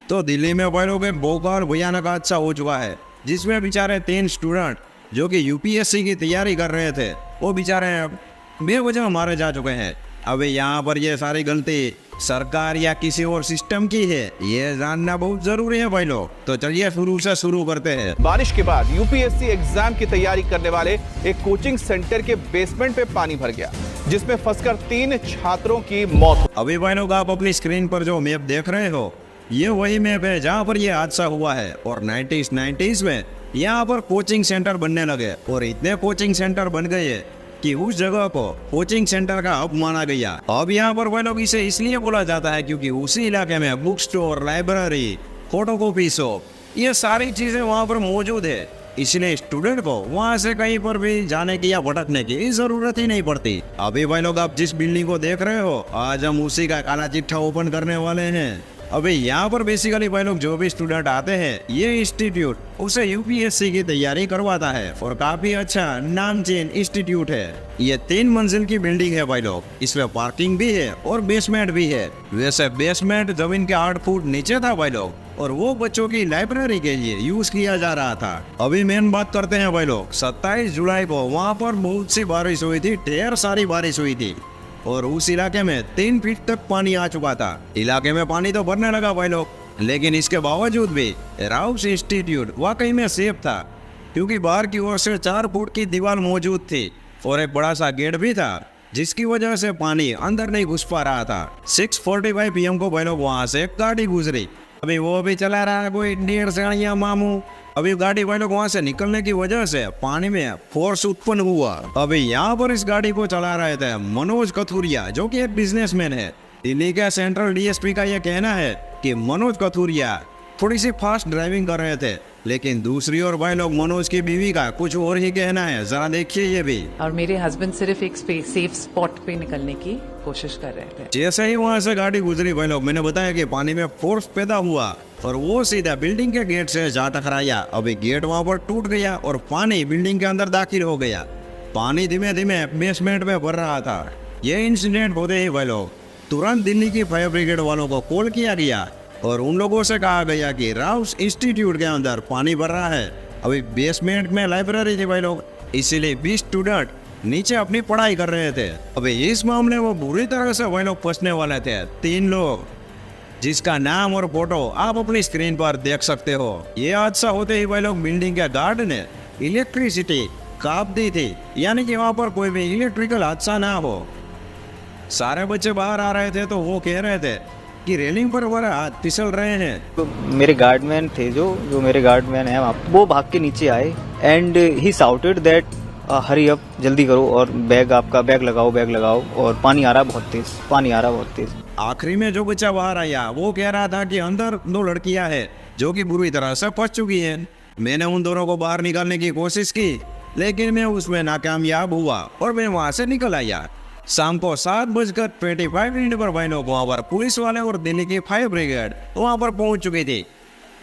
तो दिल्ली में भाई लोग एक बहुत भयानक हादसा हो चुका है, जिसमें बेचारे 3 स्टूडेंट जो कि यूपीएससी की तैयारी कर रहे थे, वो बेचारे बेवजह मारे जा चुके हैं। अभी यहाँ पर ये सारी गलती सरकार या किसी और सिस्टम की है, ये जानना बहुत जरूरी है भाई लोग। तो चलिए शुरू से शुरू करते हैं। बारिश के बाद यूपीएससी एग्जाम की तैयारी करने वाले एक कोचिंग सेंटर के बेसमेंट पे पानी भर गया, जिसमें फंसकर 3 छात्रों की मौत हुई। अभी भाई लोग आप अपनी स्क्रीन पर जो मैप देख रहे हो, ये वही मैप है जहाँ पर ये हादसा हुआ है। और 90s में यहाँ पर कोचिंग सेंटर बनने लगे और इतने कोचिंग सेंटर बन गए कि उस जगह को कोचिंग सेंटर का हब माना गया। अब यहाँ पर वह लोग इसे इसलिए बोला जाता है क्योंकि उसी इलाके में book store, library, photocopy shop, ये सारी चीजें वहाँ पर मौजूद है। इसलिए स्टूडेंट को वहाँ से कहीं पर भी जाने की या भटकने की जरूरत ही नहीं पड़ती। अभी भाई लोग आप जिस बिल्डिंग को देख रहे हो, आज हम उसी का काला चिट्ठा ओपन करने वाले हैं। अभी यहाँ पर बेसिकली भाई लोग जो भी स्टूडेंट आते हैं, ये इंस्टीट्यूट उसे यूपीएससी की तैयारी करवाता है और काफी अच्छा नामचीन इंस्टीट्यूट है। ये 3 मंजिल की बिल्डिंग है भाई लोग, इसमें पार्किंग भी है और बेसमेंट भी है। वैसे बेसमेंट जमीन के 8 फुट नीचे था भाई लोग, और वो बच्चों की लाइब्रेरी के लिए यूज किया जा रहा था। अभी मेन बात करते हैं भाई लोग। 27 जुलाई को वहाँ पर बहुत सी बारिश हुई थी, ढेर सारी बारिश हुई थी और उस इलाके में 3 फीट तक पानी आ चुका था। इलाके में पानी तो भरने लगा भाई लोग, लेकिन इसके बावजूद भी राउस इंस्टीट्यूट वाकई में सेफ था, क्योंकि बाहर की ओर से 4 फुट की दीवार मौजूद थी और एक बड़ा सा गेट भी था, जिसकी वजह से पानी अंदर नहीं घुस पा रहा था। 6:45 PM को भाई लोग वहाँ से एक गाड़ी गुजरी। अभी वो भी चला रहा है कोई 1.5 मामू। अभी गाड़ी भाई लोग वहाँ से निकलने की वजह से पानी में फोर्स उत्पन्न हुआ। अभी यहाँ पर इस गाड़ी को चला रहे थे मनोज कथुरिया, जो कि एक बिजनेसमैन है। दिल्ली के सेंट्रल डीएसपी का यह कहना है कि मनोज कथुरिया थोड़ी सी फास्ट ड्राइविंग कर रहे थे, लेकिन दूसरी ओर भाई लोग मनोज की बीवी का कुछ और ही कहना है। जरा देखिए ये भी। और मेरे हस्बैंड सिर्फ एक सेफ स्पॉट पे निकलने की कोशिश कर रहे थे। जैसे ही वहाँ से गाड़ी गुजरी भाई लोग, मैंने बताया कि पानी में फोर्स पैदा हुआ और वो सीधा बिल्डिंग के गेट से जा टकराया। अभी गेट वहाँ पर टूट गया और पानी बिल्डिंग के अंदर दाखिल हो गया। पानी धीमे धीमे बेसमेंट में भर रहा था। ये इंसिडेंट होते ही भाई लोग तुरंत दिल्ली की फायर ब्रिगेड वालों को कॉल किया गया और उन लोगों से कहा गया कि राउस इंस्टीट्यूट के अंदर पानी भर रहा है। अभी बेसमेंट में लाइब्रेरी थी भाई लोग, इसीलिए 20 स्टूडेंट नीचे अपनी पढ़ाई कर रहे थे। अभी इस मामले में बुरी तरह से भाई लोग फंसने वाले थे 3 लोग, जिसका नाम और फोटो आप अपनी स्क्रीन पर देख सकते हो। ये हादसा होते ही भाई लोग बिल्डिंग के गार्ड ने इलेक्ट्रिसिटी काट दी थी, यानी कि वहाँ पर कोई भी इलेक्ट्रिकल हादसा ना हो। सारे बच्चे बाहर आ रहे थे तो वो कह रहे थे कि रेलिंग पर हमारे हाथ फिसल रहे हैं। तो मेरे गार्डमैन थे जो मेरे गार्डमैन है, वो भाग के नीचे आए and he shouted that hurry up, जल्दी करो और बैग लगाओ और पानी आ रहा बहुत तेज। आखिरी में जो बच्चा बाहर आया वो कह रहा था कि अंदर 2 लड़कियां हैं जो कि बुरी तरह से फंस चुकी हैं। मैंने उन दोनों को बाहर निकालने की कोशिश की, लेकिन मैं उसमें नाकामयाब हुआ और मैं वहां से निकल आया। शाम को 7:25 पर भाई लोग वहाँ पर पुलिस वाले और दिल्ली की फायर ब्रिगेड वहाँ पर पहुँच चुकी थी।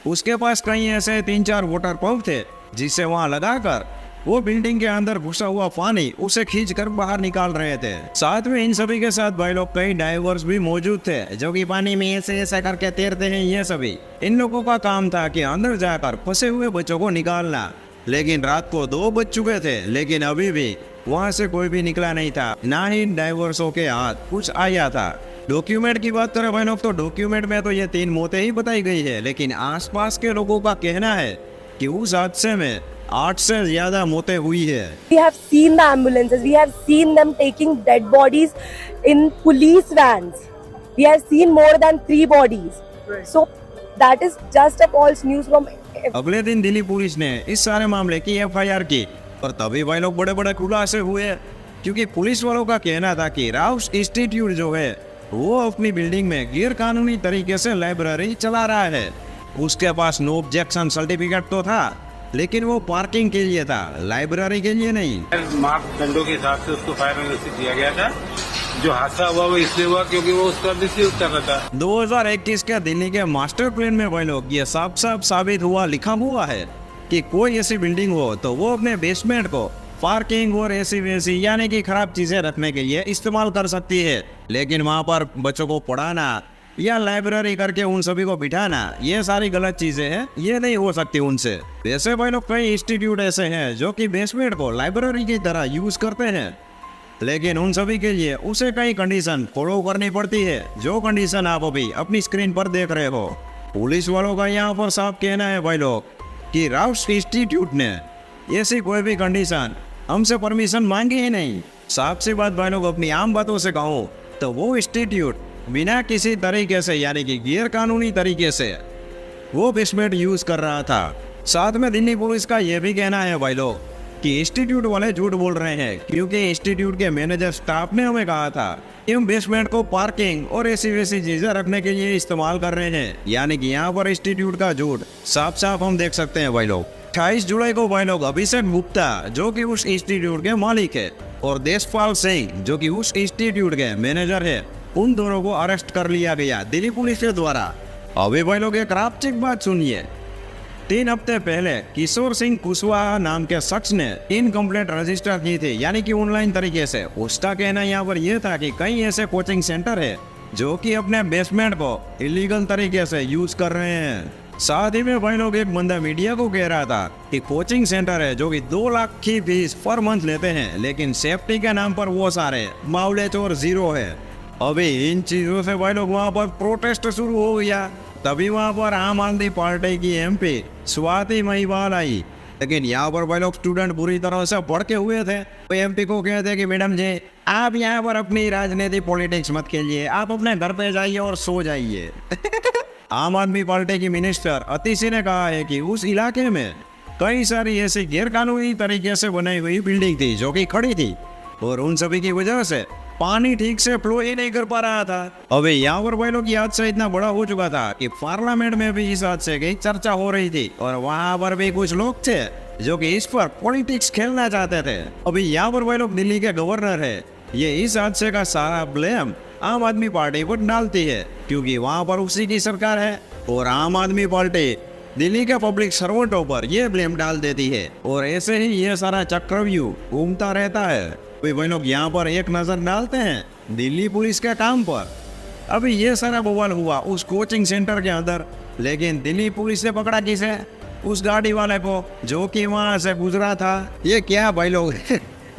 उसके पास कई ऐसे 3-4 वाटर पंप थे, जिससे वहाँ लगाकर वो बिल्डिंग के अंदर घुसा हुआ पानी उसे खींचकर बाहर निकाल रहे थे। साथ में इन सभी के साथ भाई लोग कई डाइवर्स भी मौजूद थे, जो कि पानी में ऐसे करके तैरते हैं। ये सभी इन लोगों का काम था कि अंदर जाकर फंसे हुए बच्चों को निकालना। लेकिन रात को 2 बज चुके थे, लेकिन अभी भी वहाँ से कोई भी निकला नहीं था, ना ही डाइवर्सों के हाथ कुछ आया था। डॉक्यूमेंट की बात करें भाई लोग, तो डॉक्यूमेंट में तो ये 3 मौतें ही बताई गई है, लेकिन आसपास के लोगों का कहना है कि उस हादसे में 8 से ज्यादा मौतें हुई है। We have seen the ambulances. We have seen them taking dead bodies in police vans. We have seen more than 3 bodies. So that is just a false news from. अगले दिन दिल्ली पुलिस ने इस सारे मामले की FIR की और तभी भाई लोग बड़े खुलासे हुए, क्योंकि पुलिस वालों का कहना था कि राउस इंस्टीट्यूट जो है वो अपनी बिल्डिंग में गैर कानूनी तरीके से लाइब्रेरी चला रहा है। उसके पास नो ऑब्जेक्शन सर्टिफिकेट तो था, लेकिन वो पार्किंग के लिए था, लाइब्रेरी के लिए नहीं। मापदंडों के हिसाब से उसको फायर व्यवस्थित किया गया था। जो हादसा हुआ वो इसलिए हुआ क्योंकि वो उसका मिसयूज कर रहा था। 2021 के दिल्ली के मास्टर प्लान में भाई लोग ये साफ साबित हुआ, लिखा हुआ है कि कोई ऐसी बिल्डिंग हो तो वो अपने बेसमेंट को पार्किंग और ऐसी वैसी यानी कि खराब चीजें रखने के लिए इस्तेमाल कर सकती है, लेकिन वहाँ पर बच्चों को पढ़ाना या लाइब्रेरी करके उन सभी को बिठाना, ये सारी गलत चीजें हैं, ये नहीं हो सकती उनसे। वैसे भाई लोग कई इंस्टीट्यूट ऐसे हैं जो कि बेसमेंट को लाइब्रेरी की तरह यूज करते हैं, लेकिन उन सभी के लिए उसे कई कंडीशन फॉलो करनी पड़ती है, जो कंडीशन आप अभी अपनी स्क्रीन पर देख रहे हो। पुलिस वालों का यहाँ पर साफ कहना है भाई लोग कि राउस इंस्टीट्यूट ने ऐसी कोई भी कंडीशन हमसे परमिशन मांगी ही नहीं। साफ सी बात भाई लोग, अपनी आम बातों से कहूँ तो वो इंस्टीट्यूट बिना किसी तरीके से यानी कि गैर कानूनी तरीके से वो बेसमेंट यूज कर रहा था। साथ में दिल्ली पुलिस का यह भी कहना है भाई लोग कि इंस्टीट्यूट वाले झूठ बोल रहे हैं, क्योंकि इंस्टीट्यूट के मैनेजर स्टाफ ने हमें कहा था कि हम बेसमेंट को पार्किंग और ऐसी वैसी चीजें रखने के लिए इस्तेमाल कर रहे हैं। यानी कि यहाँ पर इंस्टीट्यूट का झूठ साफ साफ हम देख सकते हैं भाई लोग। 28 जुलाई को भाई लोग अभिषेक गुप्ता जो कि उस इंस्टीट्यूट के मालिक है और देशपाल सिंह जो कि उस इंस्टीट्यूट के मैनेजर है, उन दोनों को अरेस्ट कर लिया गया दिल्ली पुलिस के द्वारा। अभी भाई लोग एक रापचिक बात सुनिए। 3 हफ्ते पहले किशोर सिंह कुशवाहा नाम के शख्स ने 3 कंप्लेंट रजिस्टर की थी, यानी कि ऑनलाइन तरीके से। उसका कहना यहाँ पर यह था कि कई ऐसे कोचिंग सेंटर है जो कि अपने बेसमेंट को इलीगल तरीके से यूज कर रहे हैं। साथ ही में भाई लोग एक बंदा मीडिया को कह रहा था कि कोचिंग सेंटर है जो कि 2 लाख की फीस पर मंथ लेते हैं, लेकिन सेफ्टी के नाम पर वो सारे मामले चोर जीरो है। अभी इन चीजों से भाई लोग वहाँ पर प्रोटेस्ट शुरू हो गया। तभी वहाँ पर आम आदमी पार्टी की MP स्वाति महिवाल आई, लेकिन यहाँ पर भाई लोग स्टूडेंट बुरी तरह से भड़के हुए थे। तो MP को कहते कि मैडम जी आप यहाँ पर अपनी राजनीति पॉलिटिक्स मत खेलिए, आप अपने घर पे जाइए और सो जाइए। आम आदमी पार्टी की मिनिस्टर अतिशी ने कहा है कि उस इलाके में कई सारी ऐसी गैरकानूनी तरीके से बनाई हुई बिल्डिंग थी जो कि खड़ी थी, और उन सभी की वजह से पानी ठीक से फ्लो ही नहीं कर पा रहा था। अबे यहाँ पर भाई लोग ये हादसा इतना बड़ा हो चुका था कि पार्लियामेंट में भी इस हादसे की चर्चा हो रही थी, और वहाँ पर भी कुछ लोग थे जो कि इस पर पॉलिटिक्स खेलना चाहते थे। अभी यहाँ पर भाई लोग दिल्ली के गवर्नर है, ये इस हादसे का सारा ब्लेम आम आदमी पार्टी पर डालती है, क्योंकि वहाँ पर उसी की सरकार है, और आम आदमी पार्टी दिल्ली के पब्लिक सर्वेंटों पर यह ब्लेम डाल देती है, और ऐसे ही ये सारा चक्रव्यूह घूमता रहता है। भाई लोग यहाँ पर एक नजर डालते हैं दिल्ली पुलिस के काम पर। अभी ये सारा बवाल हुआ उस कोचिंग सेंटर के अंदर, लेकिन दिल्ली पुलिस ने पकड़ा किसे? उस गाड़ी वाले को जो कि वहां से गुजरा था। ये क्या भाई लोग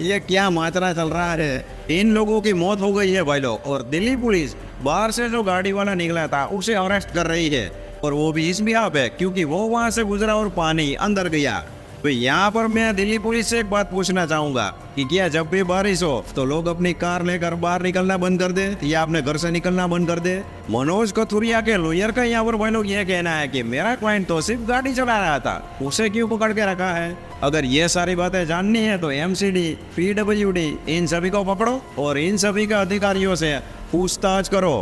ये क्या माजरा चल रहा है? इन लोगों की मौत हो गई है भाई लोग, और दिल्ली पुलिस बाहर से जो गाड़ी वाला निकला था उसे अरेस्ट कर रही है, और वो भी इस बिहार पे क्योंकि वो वहां से गुजरा और पानी अंदर गया। तो यहाँ पर मैं दिल्ली पुलिस से एक बात पूछना चाहूंगा कि क्या जब भी बारिश हो तो लोग अपनी कार लेकर बाहर निकलना बंद कर दे या अपने घर से निकलना बंद कर दे? मनोज कथुरिया के लॉयर का यहाँ पर भाई लोग ये कहना है कि मेरा क्लाइंट तो सिर्फ गाड़ी चला रहा था, उसे क्यों पकड़ के रखा है? अगर ये सारी बातें जाननी है तो MCD, PWD इन सभी को पकड़ो और इन सभी के अधिकारियों से पूछताछ करो।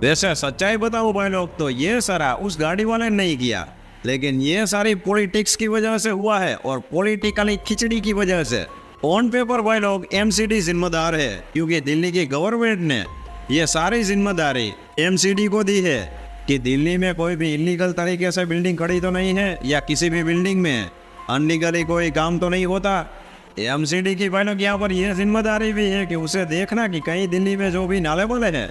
वैसे सच्चाई बताओ भाई लोग तो ये सारा उस गाड़ी वाले ने नहीं किया, लेकिन ये सारी पॉलिटिक्स की वजह से हुआ है, और पॉलिटिकली खिचड़ी की वजह से। ऑन पेपर भाई लोग MCD जिम्मेदार है, क्योंकि दिल्ली की गवर्नमेंट ने ये सारी जिम्मेदारी MCD को दी है कि दिल्ली में कोई भी इलीगल तरीके से बिल्डिंग खड़ी तो नहीं है, या किसी भी बिल्डिंग में अनलीगली कोई काम तो नहीं होता। MCD की भाई लोग यहाँ पर यह जिम्मेदारी भी है कि उसे देखना कि कहीं दिल्ली में जो भी नाले वाले हैं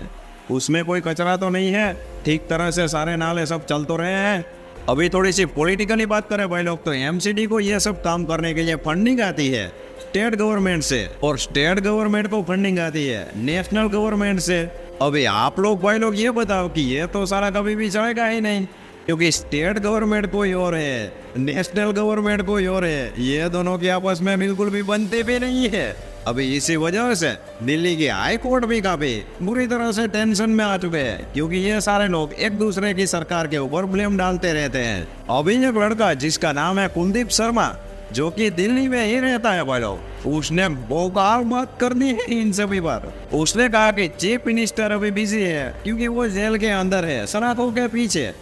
उसमें कोई कचरा तो नहीं है, ठीक तरह से सारे नाले सब चल तो रहे हैं। अभी थोड़ी सी पॉलिटिकली बात करें भाई लोग तो MCD को ये सब काम करने के लिए फंडिंग आती है स्टेट गवर्नमेंट से, और स्टेट गवर्नमेंट को फंडिंग आती है नेशनल गवर्नमेंट से। अभी आप लोग भाई लोग ये बताओ कि ये तो सारा कभी भी चलेगा ही नहीं, क्योंकि स्टेट गवर्नमेंट कोई और है, नेशनल गवर्नमेंट कोई और है, ये दोनों के आपस में बिल्कुल भी बनते भी नहीं है। अभी इसी वजह से दिल्ली की हाई कोर्ट भी काफी बुरी तरह से टेंशन में आ चुके हैं, क्योंकि ये सारे लोग एक दूसरे की सरकार के ऊपर ब्लेम डालते रहते हैं। अभी एक लड़का जिसका नाम है कुलदीप शर्मा, जो कि दिल्ली में ही रहता है भाई लोग, उसने बेकार बात कर दी है इन सभी पर। उसने कहा कि चीफ मिनिस्टर अभी बिजी है क्योंकि वो जेल के अंदर है सलाखों के पीछे,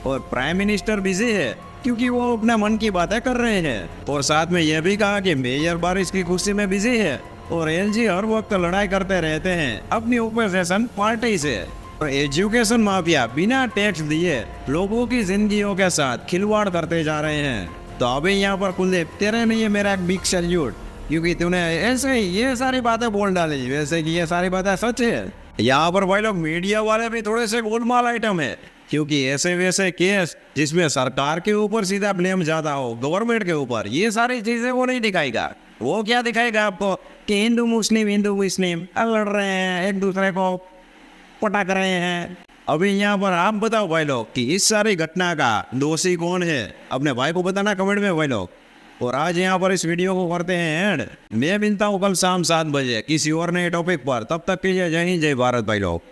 और प्राइम मिनिस्टर बिजी है क्योंकि वो अपने मन की बातें कर रहे हैं, और साथ में यह भी कहा कि मेयर बारिश की खुशी में बिजी है, और LG हर वक्त लड़ाई करते रहते हैं अपनी ओपोजिशन पार्टी से। और एजुकेशन माफिया बिना टैक्स दिए लोगों की जिंदगियों के साथ खिलवाड़ करते जा रहे हैं। तो अभी यहाँ पर कुलदीप तेरे लिए मेरा एक बिग सैल्यूट, क्योंकि तूने ऐसे ही ये सारी बातें बोल डाली, वैसे कि ये सारी बातें सच है। यहाँ पर भाई लोग मीडिया वाले भी थोड़े से गोलमाल आइटम है, क्योंकि ऐसे वैसे केस जिसमें सरकार के ऊपर सीधा ब्लेम ज्यादा हो, गवर्नमेंट के ऊपर, ये सारी चीजें वो नहीं दिखाएगा। वो क्या दिखाएगा आपको कि हिंदू मुस्लिम लड़ रहे हैं, एक दूसरे को पटक रहे हैं। अभी यहाँ पर आप बताओ भाई लोग कि इस सारी घटना का दोषी कौन है, अपने भाई को बताना कमेंट में भाई लोग। और आज यहाँ पर इस वीडियो को करते हैं एंड। मैं मिलता हूँ कल शाम 7 बजे किसी और नए टॉपिक पर, तब तक के लिए जय हिंद जय भारत भाई लोग।